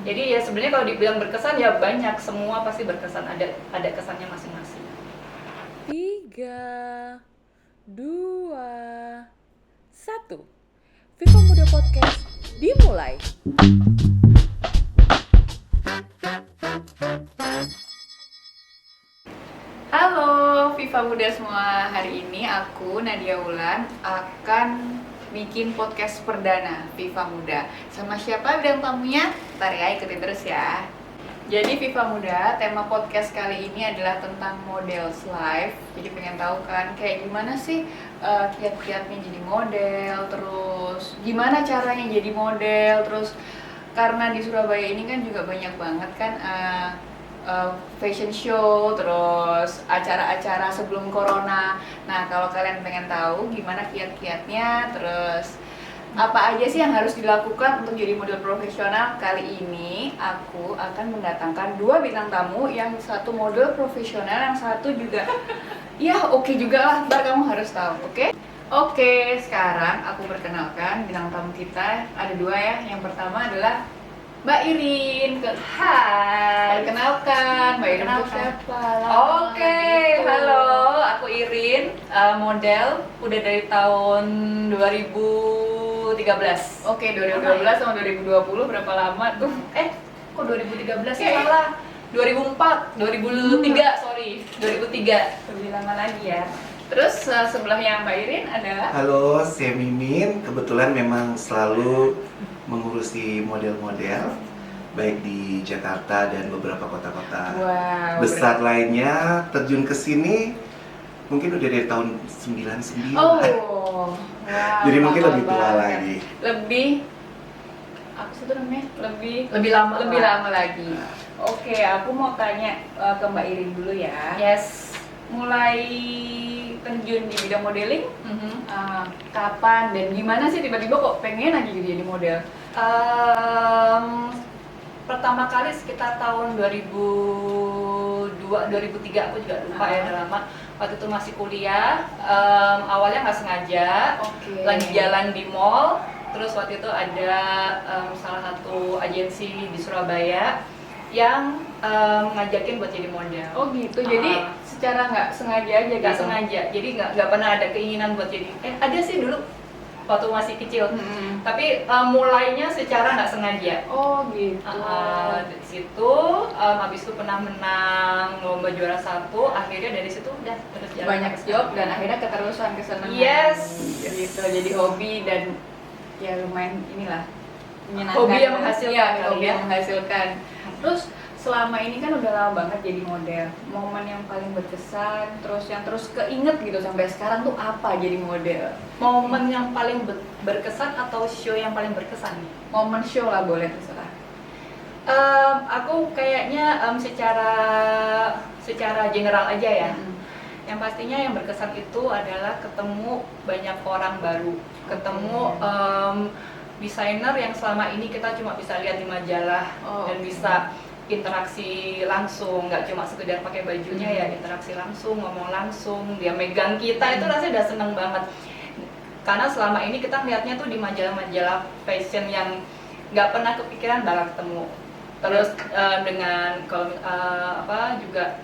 Jadi ya sebenarnya kalau dibilang berkesan ya banyak, semua pasti berkesan, ada kesannya masing-masing. 3, 2, 1. Viva Muda Podcast dimulai. Halo Viva Muda semua, hari ini aku Nadia Wulan akan bikin podcast perdana Viva Muda. Sama siapa bidang tamunya? Ntar ya, ikutin terus ya. Jadi Viva Muda, tema podcast kali ini adalah tentang models life. Jadi pengen tahu kan kayak gimana sih kiat-kiatnya jadi model, terus gimana caranya jadi model, terus karena di Surabaya ini kan juga banyak banget kan fashion show, terus acara-acara sebelum corona. Nah, kalau kalian pengen tahu gimana kiat-kiatnya, terus apa aja sih yang harus dilakukan untuk jadi model profesional, kali ini aku akan mendatangkan dua bintang tamu, yang satu model profesional, yang satu juga ya oke juga lah, ntar kamu harus tahu, oke? Oke, sekarang aku perkenalkan bintang tamu kita, ada dua ya. Yang pertama adalah Mbak Irin. Hai, kenalkan Mbak Irin itu siapa? Oke, halo, aku Irin, model udah dari tahun 2013. Oke, 2012 sama 2020 berapa lama tuh? Kok 2013 sih? Salah. 2004, 2003, sorry, 2003. Lebih lama lagi ya. Terus sebelahnya Mbak Irin adalah? Halo, saya Mimin. Kebetulan memang selalu mengurusi model-model baik di Jakarta dan beberapa kota-kota besar lainnya. Terjun ke sini mungkin udah dari tahun 99. Oh, wow. Jadi mungkin lebih tua banget. lagi. Lebih apa sih itu namanya? Lebih lama lagi. Oke, aku mau tanya ke Mbak Irin dulu ya. Yes. Mulai terjun di bidang modeling, kapan dan gimana sih tiba-tiba kok pengen aja jadi model? Pertama kali sekitar tahun 2002, 2003, aku juga lupa ya, udah lama. Waktu itu masih kuliah, awalnya nggak sengaja, lagi jalan di mall, terus waktu itu ada salah satu agensi di Surabaya yang ngajakin buat jadi model. Oh gitu, jadi secara nggak sengaja aja gitu? Nggak sengaja, jadi nggak pernah ada keinginan buat jadi, ada sih dulu waktu masih kecil, tapi mulainya secara nggak sengaja. Oh gitu. Dari situ, habis itu pernah menang lomba juara 1, akhirnya dari situ udah terus jalan banyak job dan akhirnya keterusan kesenangan. Yes. Gitu, jadi hobi dan ya lumayan inilah menyenangkan. Hobi yang menghasilkan, hobi yang menghasilkan. Terus selama ini kan udah lama banget jadi model. Momen yang paling berkesan, terus yang terus keinget gitu sampai sekarang tuh apa jadi model? Momen yang paling berkesan atau show yang paling berkesan nih? Momen show lah, boleh terserah. Aku kayaknya secara general aja ya. Yang pastinya yang berkesan itu adalah ketemu banyak orang baru, ketemu desainer yang selama ini kita cuma bisa lihat di majalah dan bisa interaksi langsung, nggak cuma sekedar pakai bajunya ya, interaksi langsung, ngomong langsung, dia megang kita, itu rasanya udah seneng banget. Karena selama ini kita ngeliatnya tuh di majalah-majalah fashion yang nggak pernah kepikiran bakal ketemu. Terus dengan juga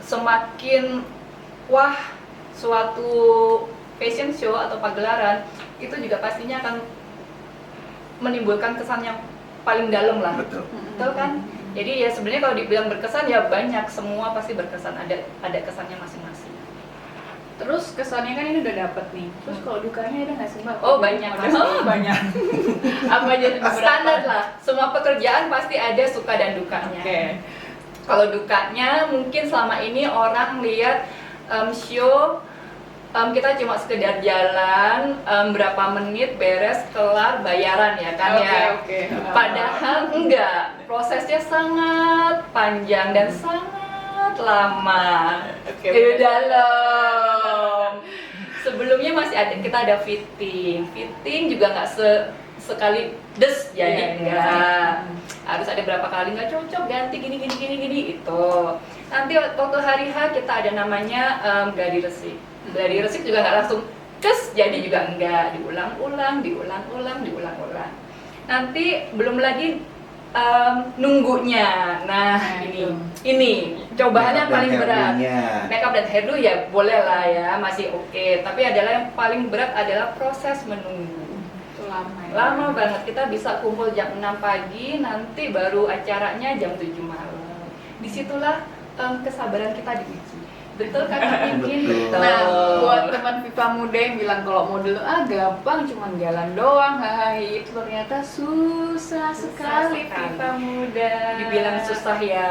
semakin wah suatu fashion show atau pagelaran itu juga pastinya akan menimbulkan kesan yang paling dalam lah. Betul kan? Jadi ya sebenarnya kalau dibilang berkesan ya banyak, semua pasti berkesan, ada kesannya masing-masing. Terus kesannya kan ini udah dapet nih. Terus kalau dukanya ada nggak sih Mbak? Oh banyak, banyak. Apa aja? Standar lah. Semua pekerjaan pasti ada suka dan dukanya. Kalau dukanya mungkin selama ini orang lihat show kita cuma sekedar jalan, berapa menit beres, kelar, bayaran ya kan ya. Padahal enggak, prosesnya sangat panjang dan sangat lama. Di dalam. Sebelumnya masih kita ada fitting juga nggak sekali des jadi enggak. Harus ada berapa kali nggak cocok, ganti gini itu. Nanti waktu hari H kita ada namanya gladi resik. Gladi resik juga nggak langsung jadi juga enggak, diulang-ulang. Nanti belum lagi nunggunya. Nah, ini cobaannya paling berat. Makeup dan hairdo ya boleh lah ya, masih oke. Tapi adalah yang paling berat adalah proses menunggu. Itu lama ya. Lama banget, kita bisa kumpul jam 6 pagi, nanti baru acaranya jam 7 malam. Disitulah kesabaran kita diuji. Betul kan Kak Mimin? Betul. Nah, buat teman Viva muda yang bilang kalau model gampang, cuman jalan doang, hai, itu ternyata susah sekali Viva muda. Dibilang susah ya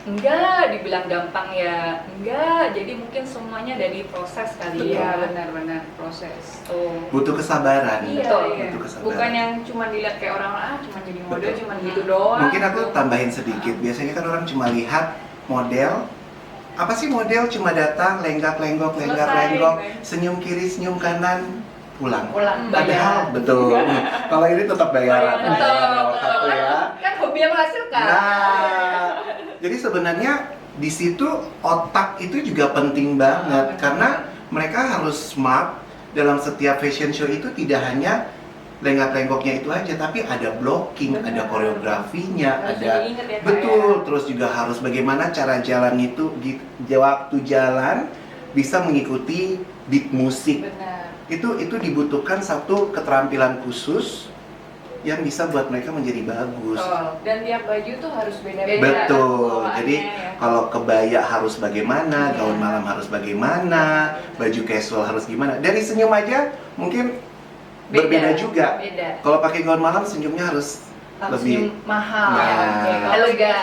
enggak, dibilang gampang ya enggak. Jadi mungkin semuanya dari proses kali Iya, ya. benar-benar proses. Butuh kesabaran. Iya, Butuh kesabaran. Bukan yang cuma dilihat kayak orang cuma jadi model, Betul. cuma gitu doang. Mungkin aku tambahin sedikit. Biasanya kan orang cuma lihat model. Apa sih model? Cuma datang, lenggak-lenggok, senyum kiri, senyum kanan, pulang. Padahal betul. Kalau ini tetap bayaran. Betul. Nomor satu ya. Kan hobi yang menghasilkan. Nah, jadi sebenarnya di situ otak itu juga penting banget karena mereka harus smart dalam setiap fashion show itu tidak hanya lenggak-lenggoknya itu aja, tapi ada blocking, ada koreografinya, Harus ada diingat ya, Kak, betul. Terus juga harus bagaimana cara jalan itu waktu jalan bisa mengikuti beat musik. Benar. Itu dibutuhkan satu keterampilan khusus yang bisa buat mereka menjadi bagus. Dan tiap baju tuh harus beda-beda. Betul. Bawaannya Jadi ya. kalau kebaya harus bagaimana, Iya. gaun malam harus bagaimana, baju casual harus gimana. Dari senyum aja mungkin berbeda juga. Beda. Kalau pakai gaun malam senyumnya harus lebih. Senyum mahal. Nah. Elegan.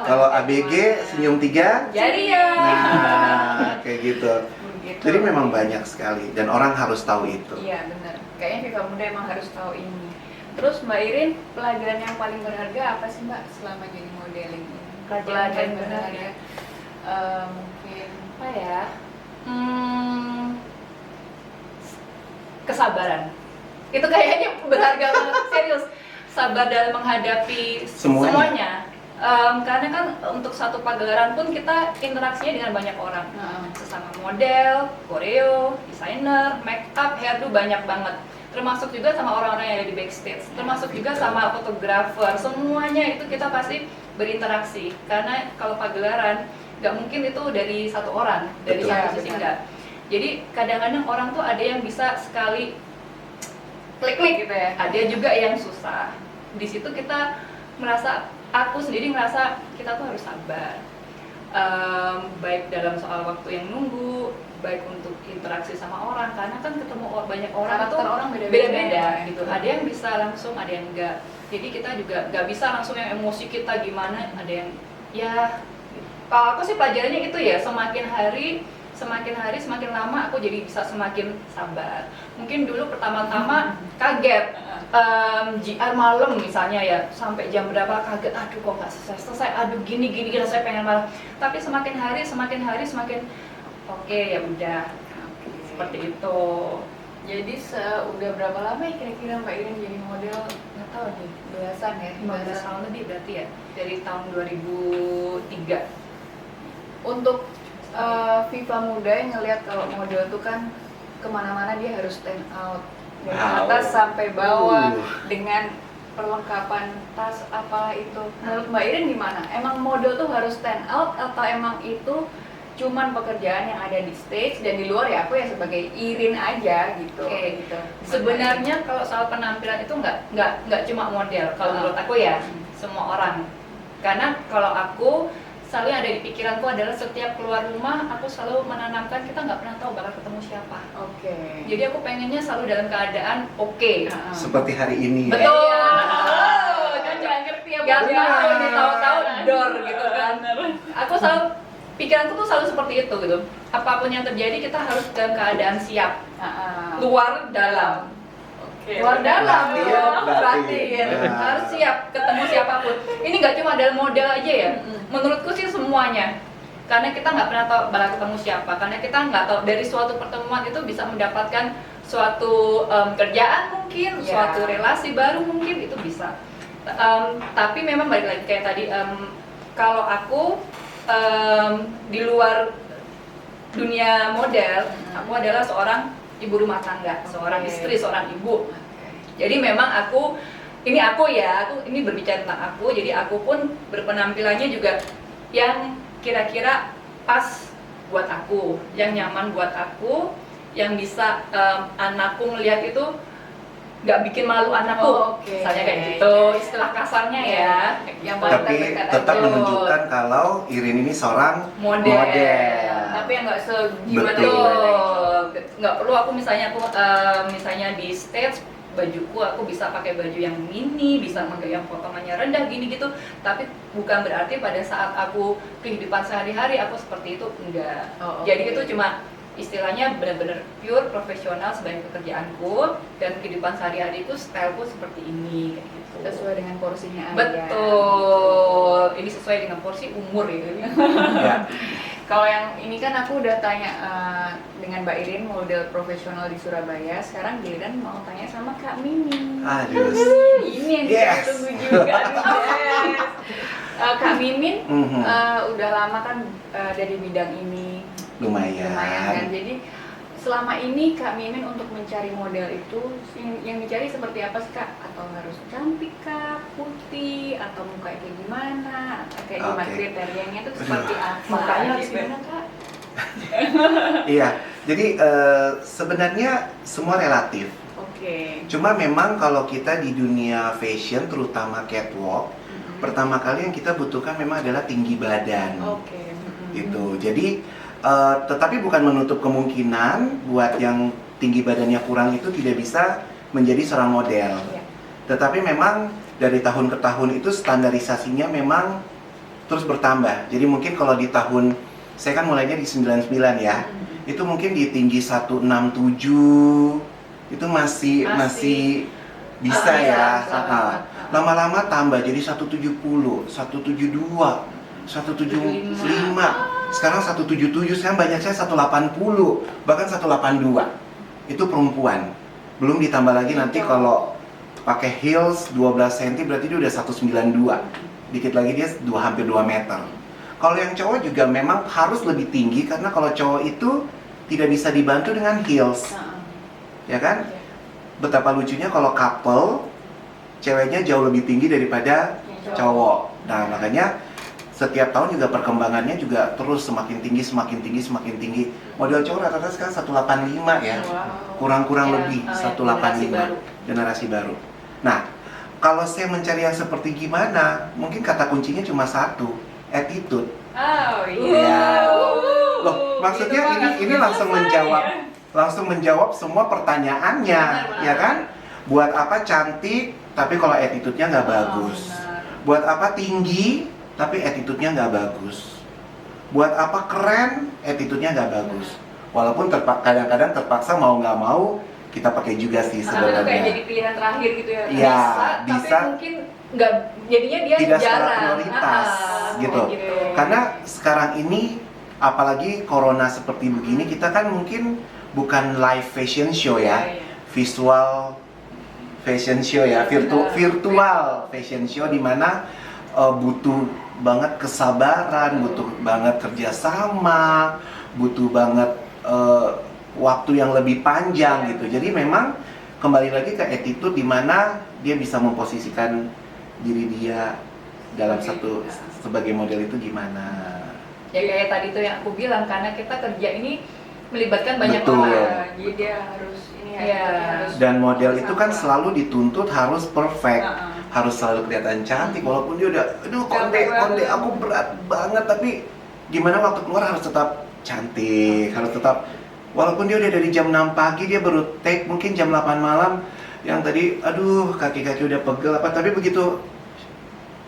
Kalau ABG senyum 3. Jadi ya. Nah, kayak gitu. Begitu. Jadi memang banyak sekali dan orang harus tahu itu. Iya benar. Kayaknya Viva muda emang harus tahu ini. Terus Mbak Irin, pelajaran yang paling berharga apa sih Mbak selama jadi modeling ini? Pelajaran paling berharga. Mungkin Apa ya? Kesabaran. Itu kayaknya berharga banget, serius. Sabar dalam menghadapi semuanya. Karena kan untuk satu pagelaran pun kita interaksinya dengan banyak orang. Sesama model, koreo, desainer, make up, hairdo banyak banget. Termasuk juga sama orang-orang yang ada di backstage, termasuk juga sama fotografer. Semuanya itu kita pasti berinteraksi. Karena kalau pagelaran nggak mungkin itu dari satu orang, dari Betul. satu sisi enggak. Jadi kadang-kadang orang tuh ada yang bisa sekali klik-klik gitu ya. ada juga yang susah. Di situ kita merasa, aku sendiri merasa kita tuh harus sabar. Baik dalam soal waktu yang nunggu, baik untuk interaksi sama orang, karena kan ketemu banyak orang Karakter tuh orang beda-beda gitu. Ada yang bisa langsung, ada yang enggak. Jadi kita juga nggak bisa langsung yang emosi kita gimana. Ada yang ya, kalau aku sih pelajarannya itu ya, semakin hari semakin lama aku jadi bisa semakin sabar. Mungkin dulu pertama-tama kaget, JR malam misalnya ya, sampai jam berapa kaget, aduh kok nggak selesai, aduh gini saya pengen malam. Tapi semakin hari semakin oke, ya udah, seperti itu. Jadi udah berapa lama ya kira-kira Mbak Irin jadi model? Nggak tahu nih, belasan ya? 15 tahun lebih berarti ya, dari tahun 2003. Untuk Viva muda yang ngelihat kalau model tuh kan kemana-mana dia harus stand out dari Wow. atas sampai bawah dengan perlengkapan tas apalah itu. Menurut Mbak Irin gimana? Emang model tuh harus stand out atau emang itu cuman pekerjaan yang ada di stage dan di luar ya aku ya sebagai Irin aja gitu. Oke. Gitu. Sebenarnya kalau soal penampilan itu nggak cuma model. Kalau menurut aku ya, semua orang. Karena kalau aku selalu yang ada di pikiranku adalah setiap keluar rumah aku selalu menanamkan kita nggak pernah tahu bakal ketemu siapa. Oke. Jadi aku pengennya selalu dalam keadaan oke. Seperti hari ini ya. Betul. Kan nggak ngerti ya Gak Bu. tahu nih tahu-tahu dor gitu kan. Aku selalu pikiranku tuh selalu seperti itu gitu. Apapun yang terjadi kita harus dalam keadaan siap. Luar dalam. Luar dalam Batin, ya, batin. batin. Harus siap ketemu siapapun. Ini nggak cuma dalam model aja ya. Menurutku sih semuanya. Karena kita nggak pernah tahu bakal ketemu siapa. Karena kita nggak tahu dari suatu pertemuan itu bisa mendapatkan suatu kerjaan mungkin, Ya. suatu relasi baru mungkin itu bisa. Tapi memang balik lagi kayak tadi, kalau aku di luar dunia model, aku adalah seorang ibu rumah tangga, seorang istri, seorang ibu. Jadi memang aku ini aku ya, aku ini berbicara tentang aku, jadi aku pun berpenampilannya juga yang kira-kira pas buat aku, yang nyaman buat aku, yang bisa anakku ngelihat itu nggak bikin malu anakku, misalnya kayak gitu, istilah kasarnya ya. Yang paling Tapi terdekat tetap aja. menunjukkan kalau Irin ini seorang Model. Tapi yang nggak segimana Betul. Nggak perlu aku misalnya misalnya di stage bajuku aku bisa pakai baju yang mini, bisa pakai yang potongannya rendah gini gitu, tapi bukan berarti pada saat aku kehidupan sehari-hari aku seperti itu, enggak. Jadi itu cuma istilahnya benar-benar pure profesional sebagai pekerjaanku, dan kehidupan sehari-hariku styleku seperti ini kayak gitu. Sesuai dengan porsinya aja. Betul, ini sesuai dengan porsi umur ya. ya. Kalau yang ini kan aku udah tanya dengan Mbak Irin, model profesional di Surabaya. Sekarang giliran mau tanya sama Kak Mimin. Aduh. Ini yang Yes. kita tunggu juga. Yes. Kak Mimin udah lama kan ada di bidang ini. Lumayan kan. Lumayan. Jadi selama ini Kak Mimin untuk mencari model itu yang dicari seperti apa sih Kak? Atau harus cantik Kak, putih, atau muka kayak gimana? Atau kayak gimana Oke. kriterianya itu seperti apa? Makanya harus gitu. gimana Kak? Iya. Jadi sebenarnya semua relatif. Oke. Cuma memang kalau kita di dunia fashion, terutama catwalk, pertama kali yang kita butuhkan memang adalah tinggi badan. Oke. Gitu. Jadi tetapi bukan menutup kemungkinan buat yang tinggi badannya kurang itu tidak bisa menjadi seorang model. Iya. Tetapi memang dari tahun ke tahun itu standarisasinya memang terus bertambah. Jadi mungkin kalau di tahun, saya kan mulainya di 99 ya, itu mungkin di tinggi 167 itu masih bisa ya. Lama-lama tambah jadi 170, 172, 175. Sekarang 177, sekarang banyak saya 180, bahkan 182. Itu perempuan. Belum ditambah lagi nanti kalau pakai heels 12 cm berarti dia udah 192. Dikit lagi dia hampir 2 meter. Kalau yang cowok juga memang harus lebih tinggi karena kalau cowok itu tidak bisa dibantu dengan heels. Ya kan? Betapa lucunya kalau couple ceweknya jauh lebih tinggi daripada cowok. Nah, makanya setiap tahun juga perkembangannya juga terus semakin tinggi. Model cowok rata-rata sekarang 185 ya. Kurang-kurang lebih 185. Generasi baru. Nah, kalau saya mencari yang seperti gimana, mungkin kata kuncinya cuma satu, attitude. Oh iya. Loh, maksudnya ini langsung menjawab semua pertanyaannya, ya kan? Buat apa cantik, tapi kalau attitude-nya nggak bagus. Buat apa tinggi, tapi attitude-nya nggak bagus. Buat apa keren, attitude-nya nggak bagus. Walaupun kadang-kadang terpaksa mau nggak mau kita pakai juga sih sebenarnya. Kayak jadi pilihan terakhir gitu ya? Iya, bisa. Tapi mungkin nggak, jadinya dia Tidak secara jarang. prioritas, gitu. Karena sekarang ini, apalagi corona seperti begini, kita kan mungkin bukan live fashion show ya, visual fashion show ya, virtual fashion show di mana butuh banget kesabaran, butuh banget kerjasama, butuh banget waktu yang lebih panjang gitu. Jadi memang kembali lagi ke attitude di mana dia bisa memposisikan diri dia dalam sebagai model itu gimana. Ya kayak tadi tuh yang aku bilang, karena kita kerja ini melibatkan banyak Betul. orang. Jadi dia harus harus Dan model itu kan selalu dituntut harus perfect, harus selalu kelihatan cantik walaupun dia udah konde aku berat banget, tapi gimana waktu keluar harus tetap cantik, harus tetap walaupun dia udah dari jam 6 pagi dia baru take mungkin jam 8 malam yang tadi aduh kaki-kaki udah pegel apa, tapi begitu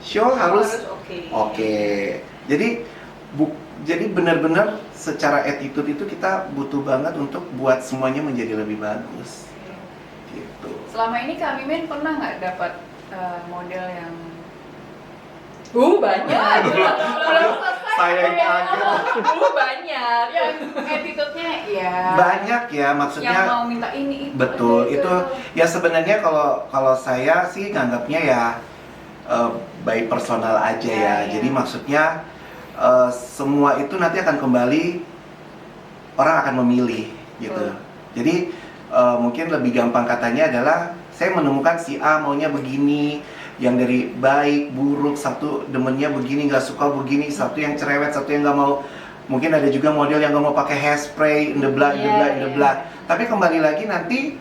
show harus oke. Jadi benar-benar secara attitude itu kita butuh banget untuk buat semuanya menjadi lebih bagus. Gitu. Selama ini Kak Mimin pernah nggak dapat model yang Banyak. Saya yang kaget. Banyak. yang attitude-nya ya Banyak ya, yang maksudnya mau minta ini itu betul itu ya sebenarnya kalau saya sih nganggapnya ya by personal aja ya. Jadi maksudnya semua itu nanti akan kembali orang akan memilih gitu. Jadi mungkin lebih gampang katanya adalah saya menemukan si A maunya begini, yang dari baik, buruk, satu demennya begini, nggak suka begini, satu yang cerewet, satu yang nggak mau. Mungkin ada juga model yang nggak mau pakai hairspray, in the blah. Tapi kembali lagi nanti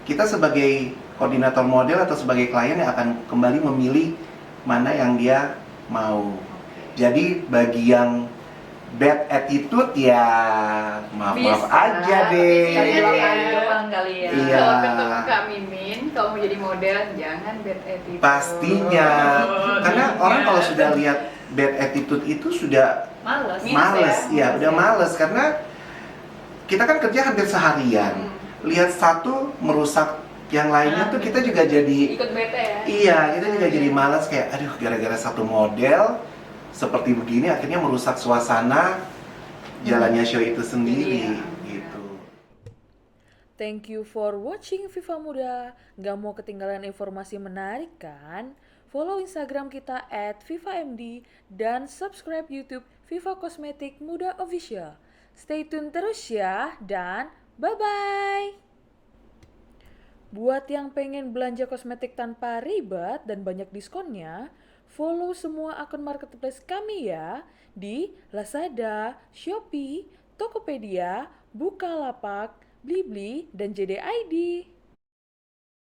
kita sebagai koordinator model atau sebagai klien yang akan kembali memilih mana yang dia mau. Jadi bagi yang bad attitude ya maaf aja deh. Doang kali ya. Iya. Kalau ketemu Kak Mimin, kalau mau jadi model jangan bad attitude. Pastinya. Karena orang kalau sudah lihat bad attitude itu sudah males, ya udah males karena kita kan kerja hampir seharian. Lihat satu merusak yang lainnya tuh kita juga jadi ikut bete ya. Iya, kita juga jadi malas kayak aduh gara-gara satu model seperti begini akhirnya merusak suasana jalannya show itu sendiri gitu. Thank you for watching Viva Muda. Gak mau ketinggalan informasi menarik kan? Follow Instagram kita @vivamd dan subscribe YouTube Viva Kosmetik Muda Official. Stay tune terus ya dan bye-bye! Buat yang pengen belanja kosmetik tanpa ribet dan banyak diskonnya, follow semua akun marketplace kami ya di Lazada, Shopee, Tokopedia, Bukalapak, Blibli, dan JD ID.